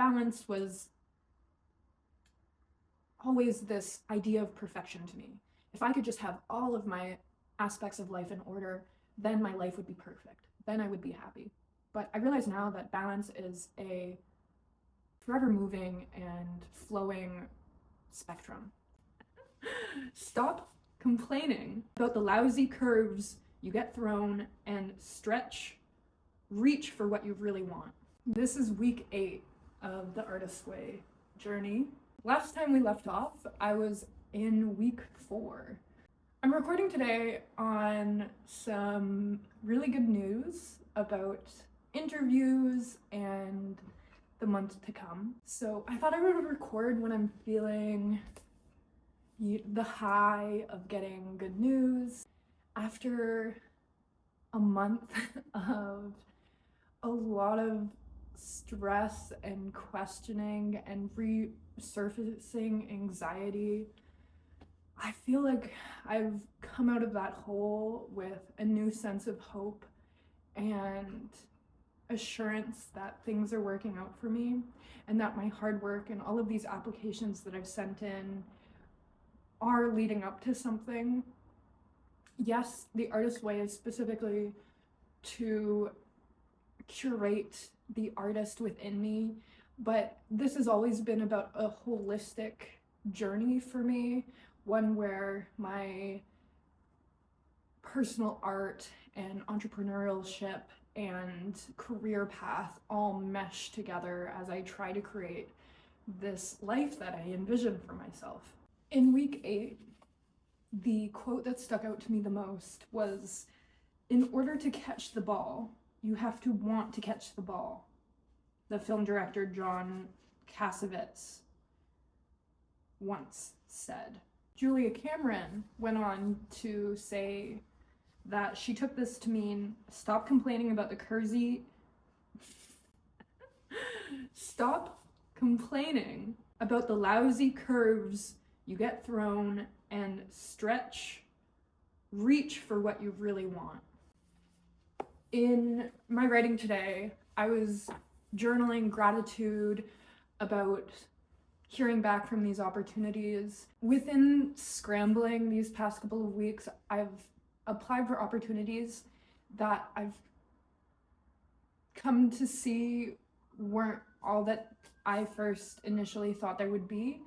balance was always this idea of perfection to me. If I could just have all of my aspects of life in order, then my life would be perfect. Then I would be happy. But I realize now that balance is a forever moving and flowing spectrum. Stop complaining about the lousy curves you get thrown and stretch, reach for what you really want. This is week 8 of the Artist's Way journey. Last time we left off, I was in week 4. I'm recording today on some really good news about interviews and the month to come. So I thought I would record when I'm feeling the high of getting good news after a month of a lot of stress and questioning and resurfacing anxiety. I feel like I've come out of that hole with a new sense of hope and assurance that things are working out for me, and that my hard work and all of these applications that I've sent in are leading up to something. Yes, the Artist's Way is specifically to curate the artist within me, but this has always been about a holistic journey for me, one where my personal art and entrepreneurship and career path all mesh together as I try to create this life that I envision for myself. In week 8, the quote that stuck out to me the most was, "In order to catch the ball, you have to want to catch the ball," the film director John Cassavetes once said. Julia Cameron went on to say that she took this to mean, stop complaining about the lousy curves you get thrown and stretch, reach for what you really want. In my writing today, I was journaling gratitude about hearing back from these opportunities. Within scrambling these past couple of weeks, I've applied for opportunities that I've come to see weren't all that I first initially thought they would be.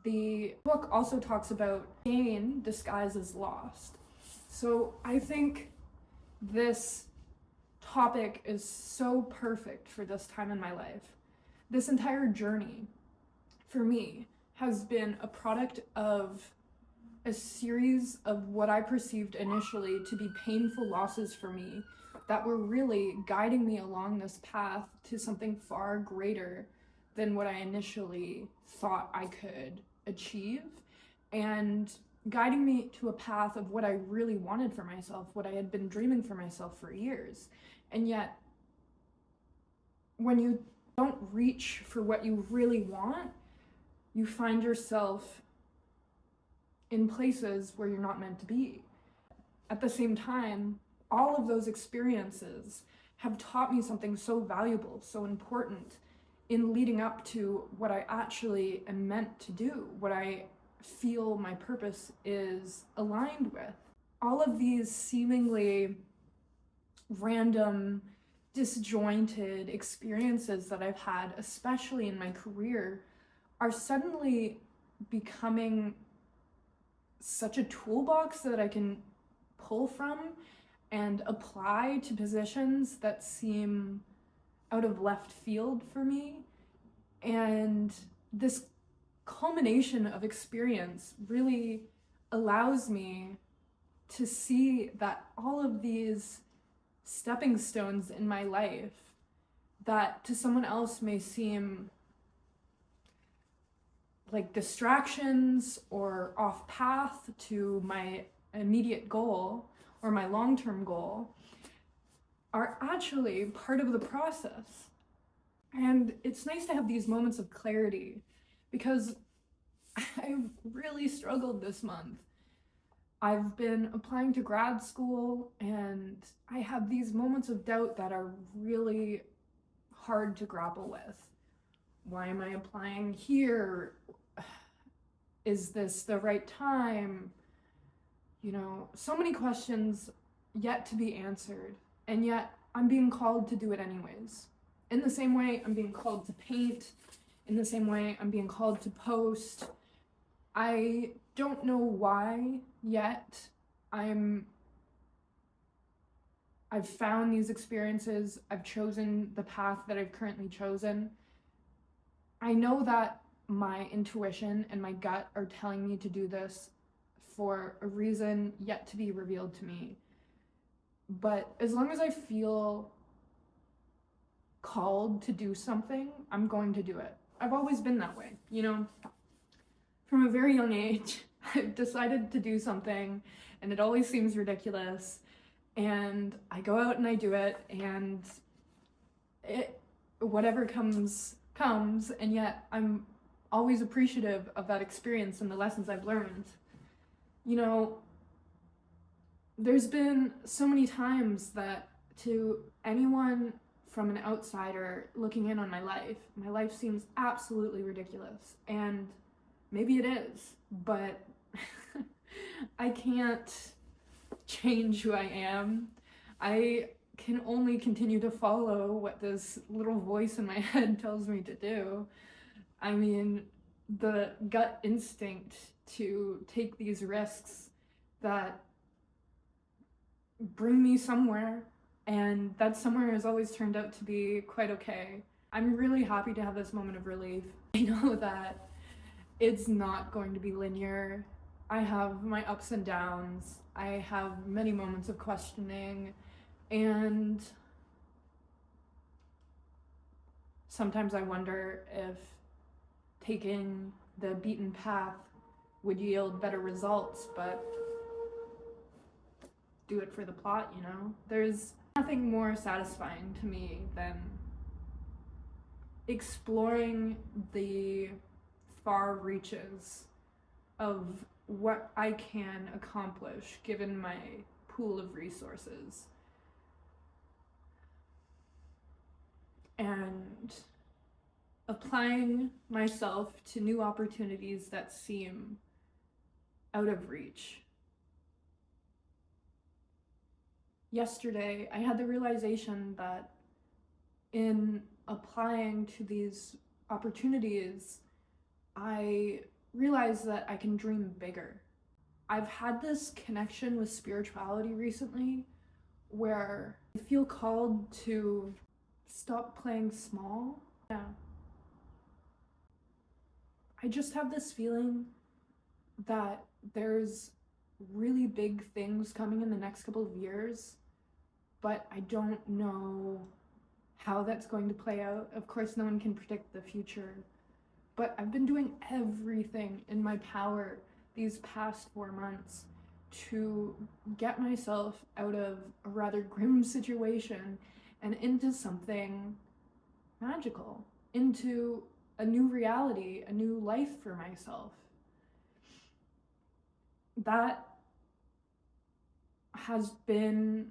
The book also talks about gain disguised as lost. So I think this topic is so perfect for this time in my life. This entire journey for me has been a product of a series of what I perceived initially to be painful losses for me that were really guiding me along this path to something far greater than what I initially thought I could achieve, and guiding me to a path of what I really wanted for myself, what I had been dreaming for myself for years. And yet, when you don't reach for what you really want, you find yourself in places where you're not meant to be. At the same time, all of those experiences have taught me something so valuable, so important in leading up to what I actually am meant to do, what I feel my purpose is aligned with. All of these seemingly random, disjointed experiences that I've had, especially in my career, are suddenly becoming such a toolbox that I can pull from and apply to positions that seem out of left field for me. And this culmination of experience really allows me to see that all of these stepping stones in my life that to someone else may seem like distractions or off path to my immediate goal or my long-term goal are actually part of the process. And it's nice to have these moments of clarity, because I've really struggled this month. I've been applying to grad school, and I have these moments of doubt that are really hard to grapple with. Why am I applying here? Is this the right time? You know, so many questions yet to be answered, and yet I'm being called to do it anyways. In the same way I'm being called to paint, in the same way I'm being called to post. I don't know why yet. I've found these experiences, I've chosen the path that I've currently chosen. I know that my intuition and my gut are telling me to do this for a reason yet to be revealed to me. But as long as I feel called to do something, I'm going to do it. I've always been that way, you know? From a very young age, I've decided to do something, and it always seems ridiculous, and I go out and I do it, and whatever comes, and yet I'm always appreciative of that experience and the lessons I've learned. You know, there's been so many times that to anyone from an outsider looking in on my life seems absolutely ridiculous, and maybe it is, but I can't change who I am. I can only continue to follow what this little voice in my head tells me to do. I mean, the gut instinct to take these risks that bring me somewhere, and that somewhere has always turned out to be quite okay. I'm really happy to have this moment of relief. I know that it's not going to be linear. I have my ups and downs. I have many moments of questioning, and sometimes I wonder if taking the beaten path would yield better results, but do it for the plot, you know? There's nothing more satisfying to me than exploring the far reaches of what I can accomplish given my pool of resources. And applying myself to new opportunities that seem out of reach. Yesterday, I had the realization that in applying to these opportunities, I realized that I can dream bigger. I've had this connection with spirituality recently where I feel called to stop playing small. Yeah. I just have this feeling that there's really big things coming in the next couple of years, but I don't know how that's going to play out. Of course, no one can predict the future, but I've been doing everything in my power these past 4 months to get myself out of a rather grim situation and into something magical, into a new reality, a new life for myself. That has been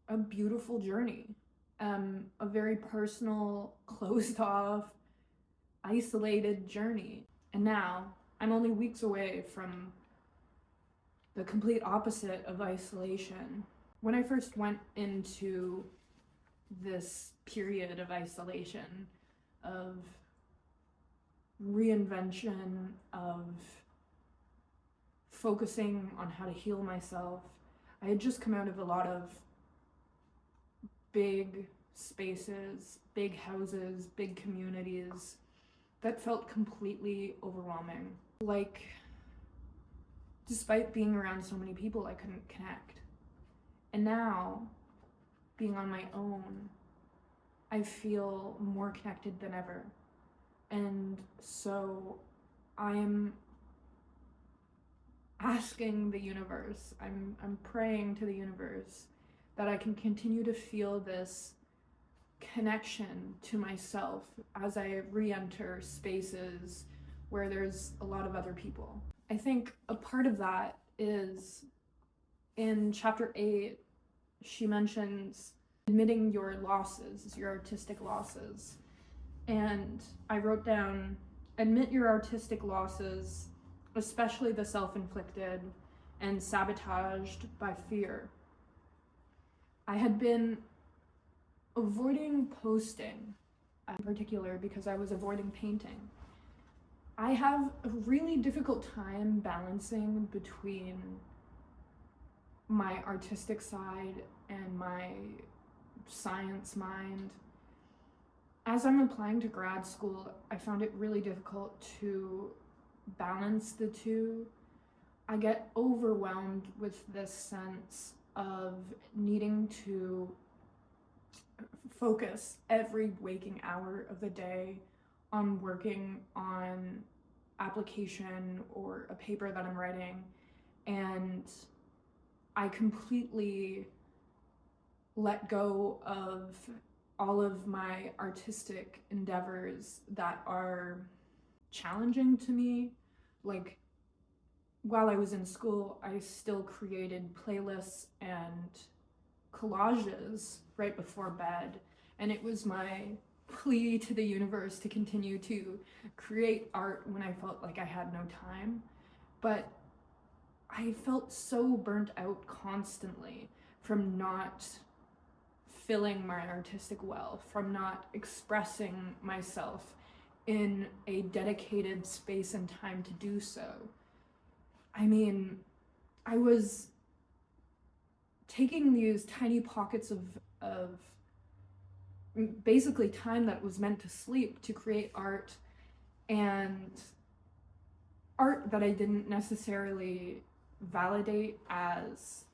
a beautiful journey, a very personal, closed off, isolated journey. And now I'm only weeks away from the complete opposite of isolation. When I first went into this period of isolation, of reinvention, of focusing on how to heal myself, I had just come out of a lot of big spaces, big houses, big communities that felt completely overwhelming. Like, despite being around so many people, I couldn't connect. And now, being on my own, I feel more connected than ever. And so I'm asking the universe, I'm praying to the universe that I can continue to feel this connection to myself as I re-enter spaces where there's a lot of other people. I think a part of that is in chapter 8, she mentions admitting your losses, your artistic losses. And I wrote down, admit your artistic losses, especially the self-inflicted and sabotaged by fear. I had been avoiding posting in particular because I was avoiding painting. I have a really difficult time balancing between my artistic side and my science mind. As I'm applying to grad school, I found it really difficult to balance the two. I get overwhelmed with this sense of needing to focus every waking hour of the day on working on application or a paper that I'm writing, and I completely let go of all of my artistic endeavors that are challenging to me. Like, while I was in school, I still created playlists and collages right before bed, and it was my plea to the universe to continue to create art when I felt like I had no time. But I felt so burnt out constantly from not filling my artistic well, from not expressing myself in a dedicated space and time to do so. I mean, I was taking these tiny pockets of basically time that was meant to sleep to create art, and art that I didn't necessarily validate as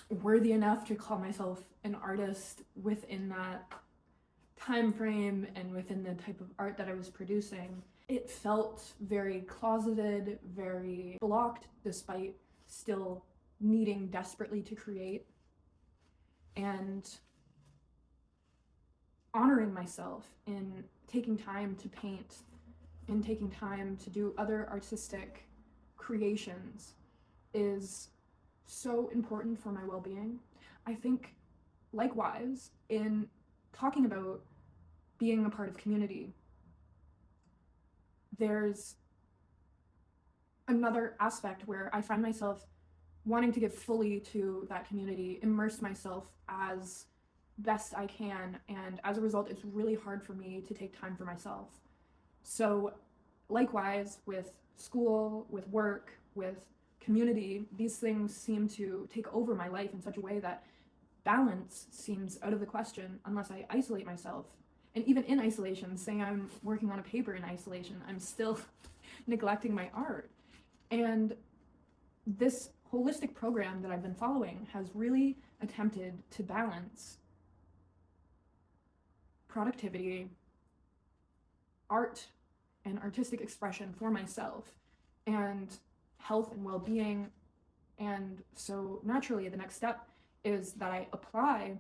worthy enough to call myself an artist within that time frame and within the type of art that I was producing. It felt very closeted, very blocked, despite still needing desperately to create. And honoring myself in taking time to paint, in taking time to do other artistic creations is so important for my well-being. I think likewise in talking about being a part of community, there's another aspect where I find myself wanting to give fully to that community, immerse myself as best I can, and as a result, it's really hard for me to take time for myself. So likewise with school, with work, with community, these things seem to take over my life in such a way that balance seems out of the question unless I isolate myself. And even in isolation, say I'm working on a paper in isolation, I'm still neglecting my art. And this holistic program that I've been following has really attempted to balance productivity, art, and artistic expression for myself, and health and well-being. And so naturally, the next step is that I apply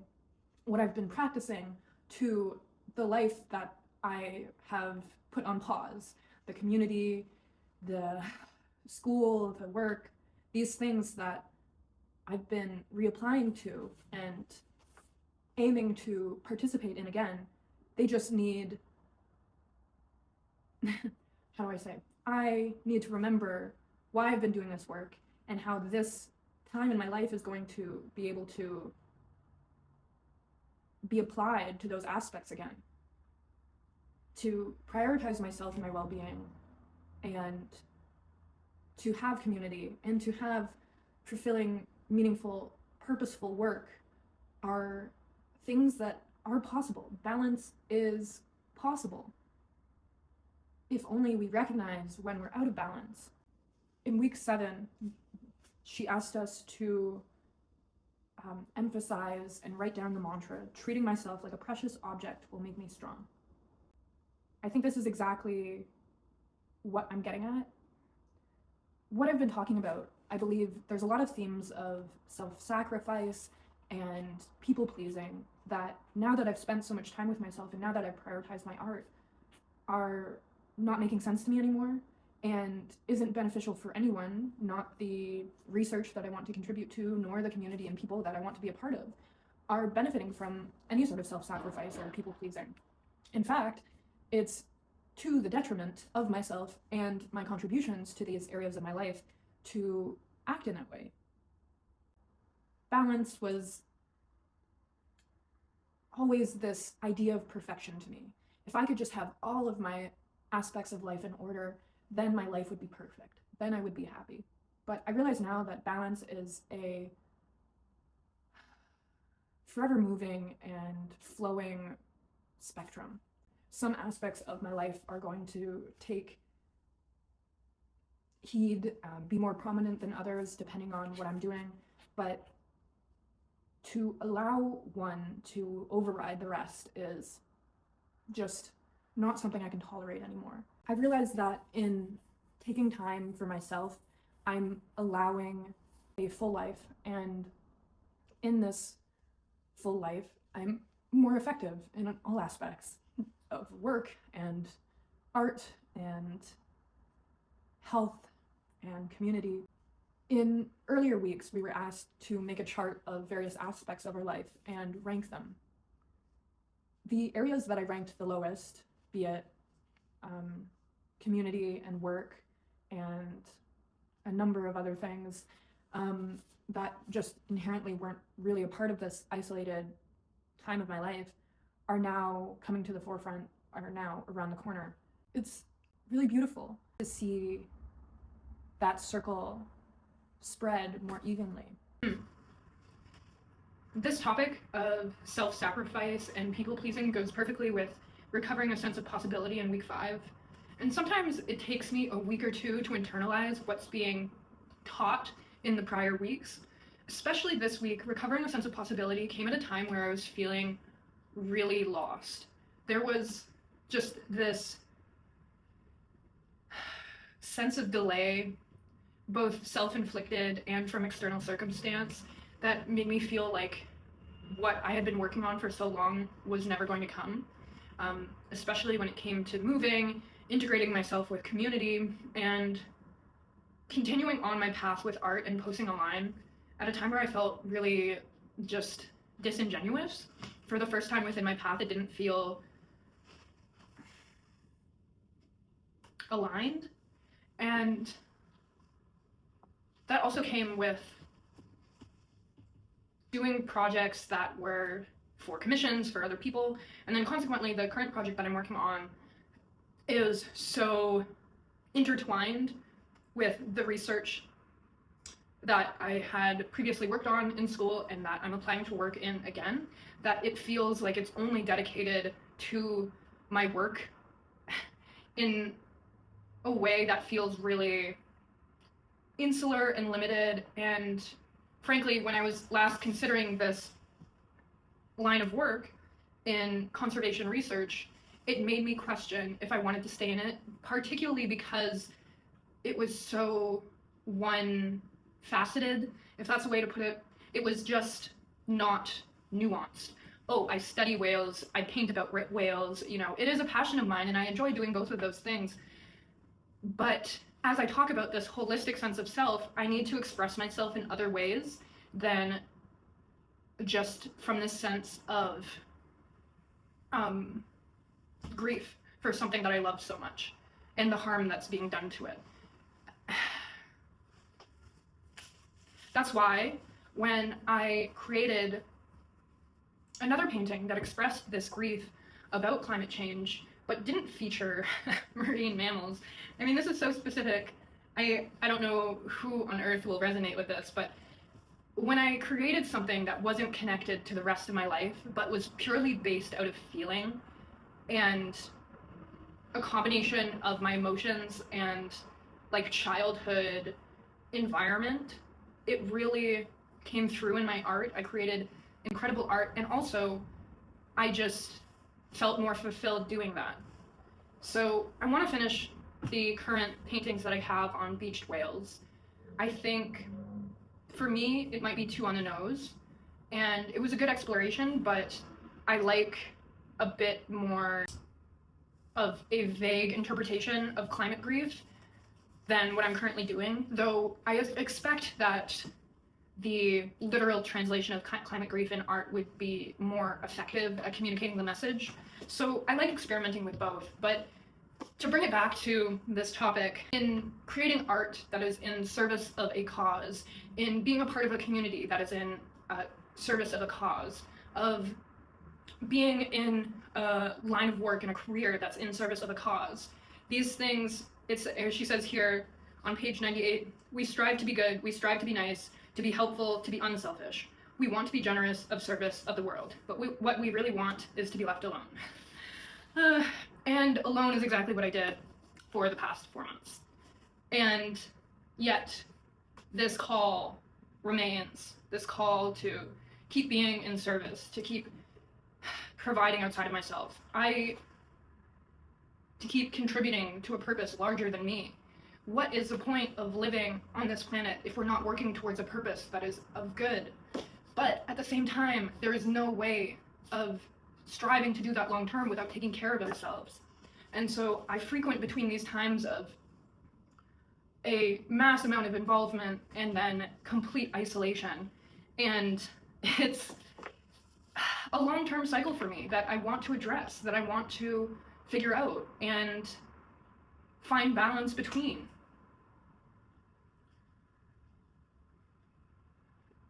what I've been practicing to the life that I have put on pause, the community, the school, the work, these things that I've been reapplying to and aiming to participate in again. They just need, how do I say? I need to remember why I've been doing this work and how this time in my life is going to be able to be applied to those aspects again. To prioritize myself and my well-being, and to have community, and to have fulfilling, meaningful, purposeful work are things that are possible. Balance is possible, if only we recognize when we're out of balance. In week 7, she asked us to emphasize and write down the mantra, treating myself like a precious object will make me strong. I think this is exactly what I'm getting at. What I've been talking about, I believe there's a lot of themes of self-sacrifice and people-pleasing that, now that I've spent so much time with myself and now that I've prioritized my art, are not making sense to me anymore and isn't beneficial for anyone, not the research that I want to contribute to, nor the community and people that I want to be a part of, are benefiting from any sort of self-sacrifice or people-pleasing. In fact, it's to the detriment of myself and my contributions to these areas of my life to act in that way. Balance was always this idea of perfection to me. If I could just have all of my aspects of life in order, then my life would be perfect. Then I would be happy. But I realize now that balance is a forever moving and flowing spectrum. Some aspects of my life are going to take heed, be more prominent than others, depending on what I'm doing. But to allow one to override the rest is just not something I can tolerate anymore. I realized that in taking time for myself, I'm allowing a full life, and in this full life, I'm more effective in all aspects of work and art and health and community. In earlier weeks, we were asked to make a chart of various aspects of our life and rank them. The areas that I ranked the lowest, be it community and work and a number of other things that just inherently weren't really a part of this isolated time of my life, are now coming to the forefront, are now around the corner. It's really beautiful to see that circle spread more evenly. This topic of self-sacrifice and people-pleasing goes perfectly with recovering a sense of possibility in week 5. And sometimes it takes me a week or two to internalize what's being taught in the prior weeks. Especially this week, recovering a sense of possibility came at a time where I was feeling really lost. There was just this sense of delay, both self-inflicted and from external circumstance, that made me feel like what I had been working on for so long was never going to come, especially when it came to moving, integrating myself with community, and continuing on my path with art and posting online at a time where I felt really just disingenuous. For the first time within my path, it didn't feel aligned. And that also came with doing projects that were for commissions for other people, and then consequently the current project that I'm working on is so intertwined with the research that I had previously worked on in school and that I'm applying to work in again, that it feels like it's only dedicated to my work in a way that feels really insular and limited. And frankly, when I was last considering this line of work in conservation research, it made me question if I wanted to stay in it, particularly because it was so one-faceted, if that's a way to put it. It was just not nuanced. Oh, I study whales, I paint about whales, you know, it is a passion of mine and I enjoy doing both of those things. But as I talk about this holistic sense of self, I need to express myself in other ways than just from this sense of grief for something that I love so much and the harm that's being done to it. That's why when I created another painting that expressed this grief about climate change but didn't feature marine mammals. I mean, this is so specific. I don't know who on earth will resonate with this, but when I created something that wasn't connected to the rest of my life, but was purely based out of feeling and a combination of my emotions and like childhood environment, it really came through in my art. I created incredible art, and also I just felt more fulfilled doing that. So I want to finish the current paintings that I have on beached whales. I think for me it might be too on the nose, and it was a good exploration, but I like a bit more of a vague interpretation of climate grief than what I'm currently doing, though I expect that the literal translation of climate grief in art would be more effective at communicating the message. So I like experimenting with both. But to bring it back to this topic, in creating art that is in service of a cause, in being a part of a community that is in service of a cause, of being in a line of work and a career that's in service of a cause, these things, it's, as she says here on page 98, we strive to be good, we strive to be nice, to be helpful, to be unselfish. We want to be generous of service of the world, but what we really want is to be left alone. And alone is exactly what I did for the past 4 months. And yet, this call remains, this call to keep being in service, to keep providing outside of myself. To keep contributing to a purpose larger than me. What is the point of living on this planet if we're not working towards a purpose that is of good? But at the same time, there is no way of striving to do that long term without taking care of ourselves. And so I frequent between these times of a mass amount of involvement and then complete isolation. And it's a long-term cycle for me that I want to address, that I want to figure out and find balance between.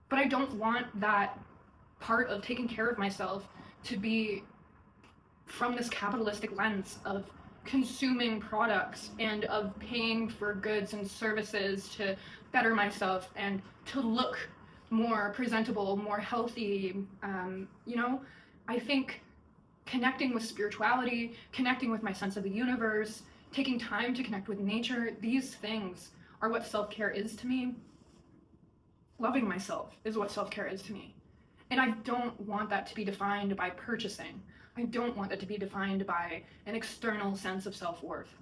But I don't want that part of taking care of myself to be from this capitalistic lens of consuming products and of paying for goods and services to better myself and to look more presentable, more healthy. I think connecting with spirituality, connecting with my sense of the universe, taking time to connect with nature, these things are what self-care is to me. Loving myself is what self-care is to me. And I don't want that to be defined by purchasing. I don't want that to be defined by an external sense of self-worth.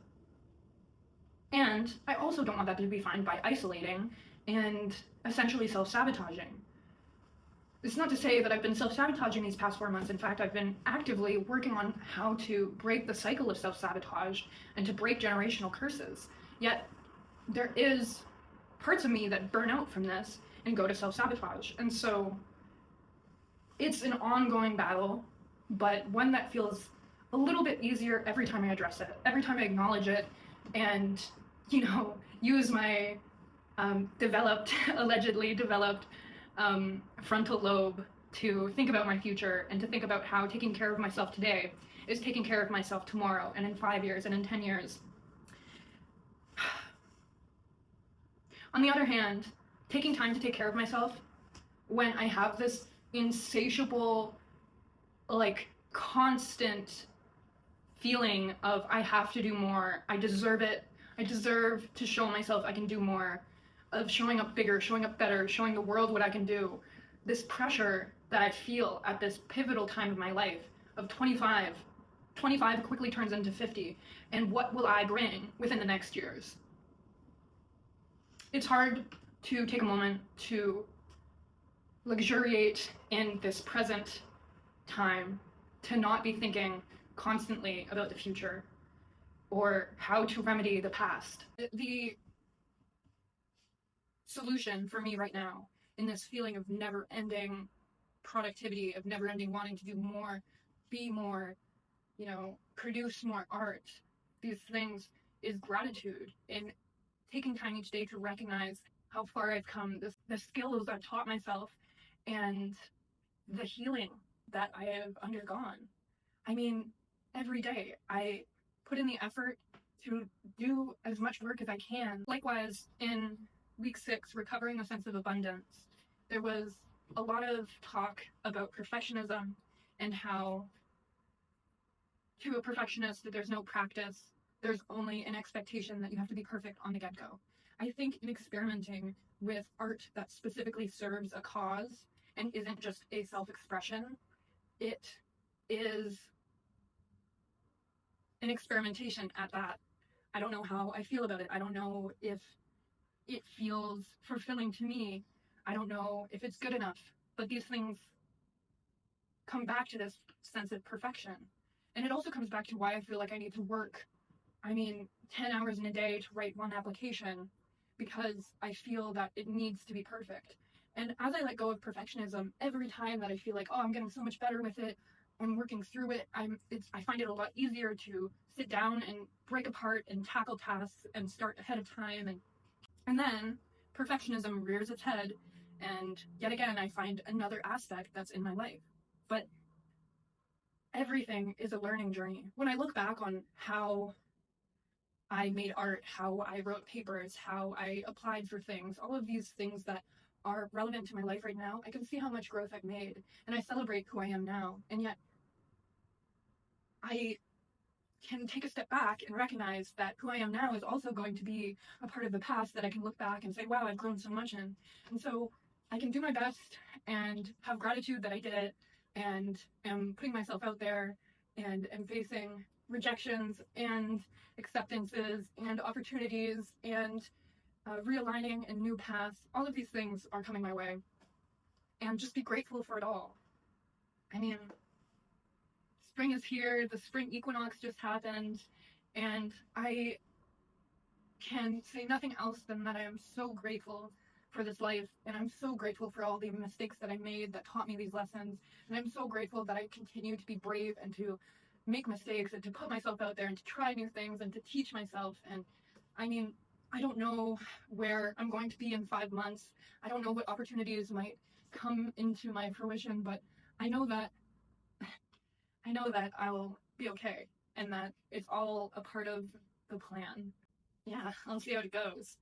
And I also don't want that to be defined by isolating and essentially self-sabotaging. It's not to say that I've been self-sabotaging these past 4 months. In fact, I've been actively working on how to break the cycle of self-sabotage and to break generational curses. Yet, there is parts of me that burn out from this and go to self-sabotage. And so, it's an ongoing battle, but one that feels a little bit easier every time I address it, every time I acknowledge it, and, use my allegedly developed frontal lobe to think about my future and to think about how taking care of myself today is taking care of myself tomorrow and in 5 years and in 10 years. On the other hand, taking time to take care of myself when I have this insatiable, constant feeling of I have to do more, I deserve it, I deserve to show myself I can do more, of showing up bigger, showing up better, showing the world what I can do. This pressure that I feel at this pivotal time of my life of 25 quickly turns into 50, and what will I bring within the next years? It's hard to take a moment to luxuriate in this present time, to not be thinking constantly about the future or how to remedy the past. The solution for me right now in this feeling of never-ending productivity, of never-ending wanting to do more, be more, produce more art, these things, is gratitude and taking time each day to recognize how far I've come, the skills I've taught myself, and the healing that I have undergone. I mean, every day I put in the effort to do as much work as I can. Likewise, in week 6, recovering a sense of abundance, there was a lot of talk about perfectionism and how to a perfectionist that there's no practice, there's only an expectation that you have to be perfect on the get-go. I think in experimenting with art that specifically serves a cause and isn't just a self-expression, it is an experimentation at that. I don't know how I feel about it. I don't know if it feels fulfilling to me. I don't know if it's good enough. But these things come back to this sense of perfection. And it also comes back to why I feel like I need to work, 10 hours in a day to write one application, because I feel that it needs to be perfect. And as I let go of perfectionism, every time that I feel like, oh, I'm getting so much better with it, I'm working through it, I find it a lot easier to sit down and break apart and tackle tasks and start ahead of time. And then perfectionism rears its head, and yet again, I find another aspect that's in my life. But everything is a learning journey. When I look back on how I made art, how I wrote papers, how I applied for things, all of these things that are relevant to my life right now, I can see how much growth I've made, and I celebrate who I am now. And yet, I can take a step back and recognize that who I am now is also going to be a part of the past that I can look back and say, wow, I've grown so much in. And so I can do my best and have gratitude that I did it and am putting myself out there and am facing rejections and acceptances and opportunities and realigning and new paths. All of these things are coming my way, and just be grateful for it all. I mean, spring is here, the spring equinox just happened, and I can say nothing else than that I am so grateful for this life, and I'm so grateful for all the mistakes that I made that taught me these lessons, and I'm so grateful that I continue to be brave and to make mistakes and to put myself out there and to try new things and to teach myself. And I mean, I don't know where I'm going to be in 5 months. I don't know what opportunities might come into my fruition, but I know that I'll be okay and that it's all a part of the plan. Yeah, I'll see how it goes.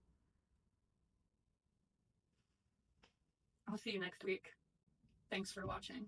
I'll see you next week. Thanks for watching.